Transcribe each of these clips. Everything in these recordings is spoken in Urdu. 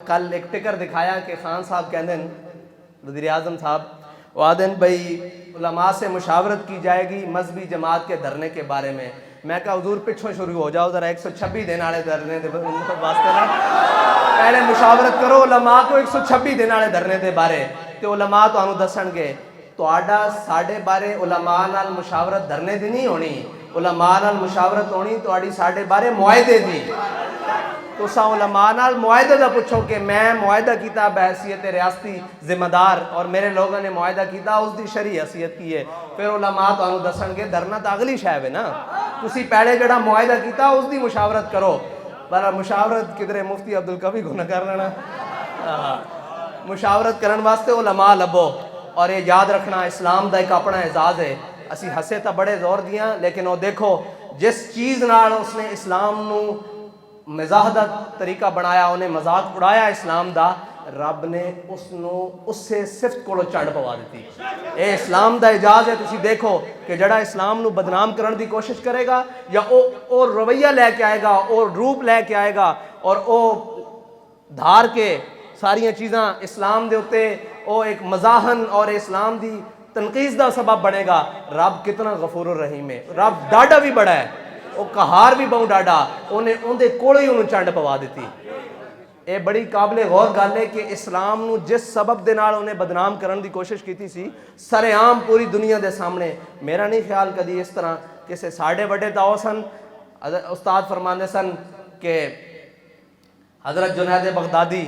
کل ایک ٹکر دکھایا کہ خان صاحب کہندے ہیں وزیر اعظم صاحب وہ آدھے بھائی علماء سے مشاورت کی جائے گی مذہبی جماعت کے دھرنے کے بارے میں کہا حضور پچھوں شروع ہو جاؤ ذرا 126 دن والے دھرنے دے واسطے نا پہلے مشاورت کرو علماء کو 126 دن والے دھرنے دے بارے تے علماء تانوں دسن گے تہاڈا ساڈے بارے علماء نال مشاورت دھرنے دی نہیں ہونی علماء نال مشاورت ہونی تہاڈی ساڈے بارے معاہدے دی تساں علماء نال معاہدے دا پوچھو کہ میں معاہدہ کیتا بحیثیت ریاستی ذمہ دار اور میرے لوگوں نے معاہدہ کیتا اس دی شرعی حیثیت کی ہے پھر علماء تانوں دسن گے دھرنا تا اگلی شے ہے نا تسی پہلے جڑا معاہدہ کیتا اس دی مشاورت کرو پر مشاورت کدھر مفتی عبدالقوی کو نہ کر لینا مشاورت کرن واسطے علماء لبو اور یہ یاد رکھنا اسلام دا ایک اپنا اعزاز ہے اسی ہسے تا بڑے زور دیاں لیکن وہ دیکھو جس چیز نال اس نے اسلام نو مزاح دا طریقہ بنایا انہیں مذاق اڑایا اسلام دا رب نے اس سے صفت کو چڑھ پوا دیتی اے اسلام دا اعجاز ہے تسی دیکھو کہ جڑا اسلام نو بدنام کرن دی کوشش کرے گا یا او رویہ لے کے آئے گا او روپ لے کے آئے گا اور او دھار کے ساریاں چیزاں اسلام دے ہوتے او ایک مزاحن اور اسلام دی تنقید دا سبب بنے گا رب کتنا غفور الرحیم ہے رب ڈاڈا بھی بڑا ہے وہ کہار بھی بہت ڈاڈا انہیں اندے کوڑے ہی انہوں چنڈ پوا دیتی اے بڑی قابل غور گل ہے کہ اسلام نو جس سبب دے نال انہیں بدنام کرن دی کوشش کیتی سی سر عام پوری دنیا دے سامنے میرا نہیں خیال کدی اس طرح کسے ساڑھے بڑے تاؤ سن استاد فرماندے سن کہ حضرت جنید بغدادی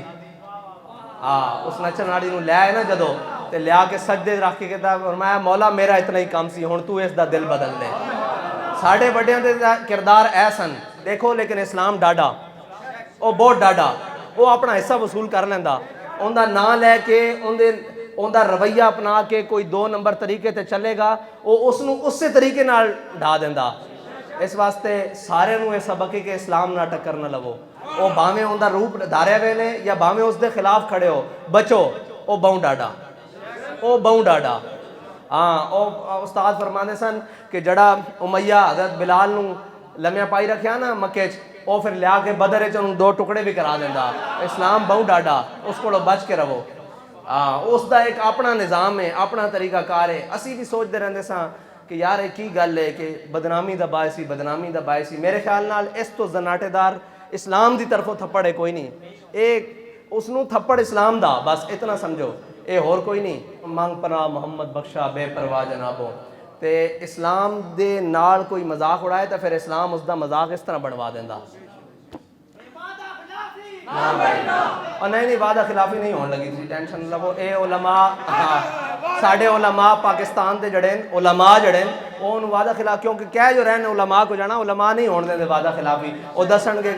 اس نچن والی نو لے آئے نا جدو تے لیا کے سجدے رکھ کے کہتا فرمایا مولا میرا اتنا ہی کام سی ہن تو اس دا دل بدل لے ساڑھے بڑے دے کردار اے سن دیکھو لیکن اسلام ڈاڈا وہ بہت ڈاڈا وہ اپنا حصہ وصول کر لینا ان دا نا لے کے ان دا رویہ اپنا کے کوئی 2 نمبر طریقے تے چلے گا وہ اس نو اس سے طریقے نال ڈھا دیندا اس واسطے سارے نو یہ سبق ہے کہ اسلام نہ ٹکر نہ لو وہ باویں ان دا روپ دھارے ہوئے نے یا باویں اس دے خلاف کھڑے ہو بچو وہ بہوں ڈاڈا استاد فرماندے سن کہ جڑا امیہ حضرت بلال نو لمیاں پائی رکھیا نا مکے وہ پھر لیا کے بدر چ 2 ٹکڑے بھی کرا دیندا اسلام بہوں ڈاڈا اس کو بچ کے رہو اس دا ایک اپنا نظام ہے اپنا طریقہ کار ہے اسی بھی سوچتے رہندے ساں کہ یار ایک ہی گل ہے کہ بدنامی دا باعث میرے خیال نال اس تو زناٹے دار اسلام دی طرفوں تھپڑ ہے کوئی نہیں ایک اس نو تھپڑ اسلام دا بس اتنا سمجھو اے اور کوئی نہیں مانگ پناہ محمد بخشا بے پرواہ جنابوں تے اسلام دے نال کوئی مذاق اڑائے تو پھر اسلام اس دا مذاق اس طرح بنوا دیندا اور نہیں وعدہ خلافی نہیں ہون لگی تھی ٹینشن لو اے علماء ساڑھے علماء پاکستان دے جڑے علماء جڑے ان وعدہ خلاف کیونکہ کہہ جو رہنے علماء کو جانا علماء نہیں ہون دے وعدہ خلافی وہ دسن گے